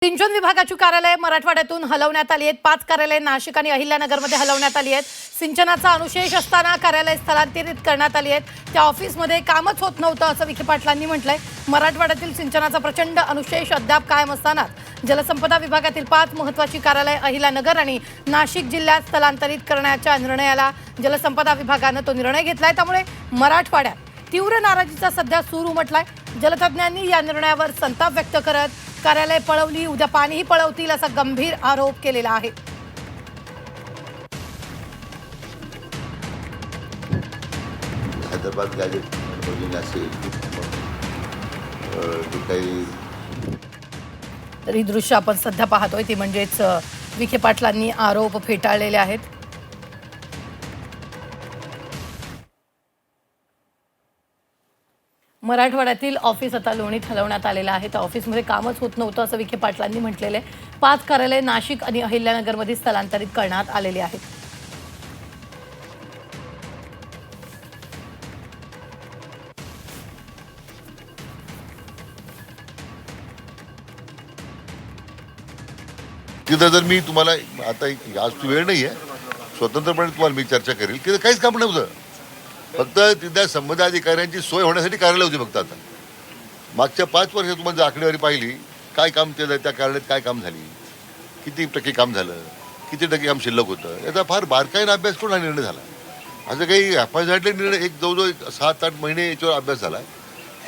सिंचन विभागाची कार्यालय मराठवाड्यातून हलवण्यात आली आहेत। 5 कार्यालय नाशिक आणि अहिल्यानगरमध्ये हलवण्यात आली आहेत। सिंचनाचा अनुशेष असताना कार्यालय स्थलांतरित करण्यात आली आहेत। त्या ऑफिसमध्ये कामच होत नव्हतं असं विखे पाटलांनी म्हटलंय। मराठवाड्यातील सिंचनाचा प्रचंड अनुशेष अद्याप कायम असताना जलसंपदा विभागातील 5 महत्त्वाची कार्यालय अहिल्यानगर आणि नाशिक जिल्ह्यात स्थलांतरित करण्याच्या निर्णयाला जलसंपदा विभागाने तो निर्णय घेतलाय। त्यामुळे मराठवाड्यात तीव्र नाराजीचा सध्या सूर उमटलाय। जलतज्ञांनी या निर्णयावर संताप व्यक्त करत कार्यालय पळवली, उद्या पाणीही पळवतील असा गंभीर आरोप केलेला आहे। हैदराबाद गॅजेट असेल काही तर ही दृश्य आपण सध्या पाहतोय ती म्हणजेच विखे पाटलांनी आरोप फेटाळलेले आहेत। मराठवाड्यातील ऑफिस आता लोणीत हलवण्यात आलेलं आहे। त्या ऑफिसमध्ये कामच होत नव्हतं असं विखे पाटलांनी म्हटलेलं आहे। 5 कार्यालय नाशिक आणि अहिल्यानगरमध्ये स्थलांतरित करण्यात आलेले आहेत। तिथं जर मी तुम्हाला आता आज वेळ नाही आहे, स्वतंत्रपणे तुम्हाला मी चर्चा करेल की काहीच काम नव्हतं, फक्त तिथल्या संबंधित अधिकाऱ्यांची सोय होण्यासाठी कार्यालय होती फक्त। आता मागच्या 5 वर्षात तुम्हाला जर आकडेवारी पाहिली काय काम केलं, त्या कार्यालयात काय काम झाली, किती टक्के काम झालं, किती टक्के काम शिल्लक होतं, याचा फार बारकाईने अभ्यास करून हा निर्णय झाला। असं काही ॲफायझाटले निर्णय जवळजवळ 7-8 महिने याच्यावर अभ्यास झाला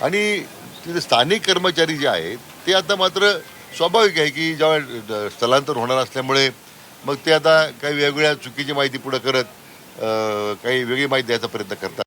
आणि तिथे स्थानिक कर्मचारी जे आहेत ते आता मात्र स्वाभाविक आहे की जेव्हा स्थलांतर होणार असल्यामुळे मग ते आता काही वेगवेगळ्या चुकीची माहिती पुढे करत काही वेगळी माहिती द्यायचा प्रयत्न करतात।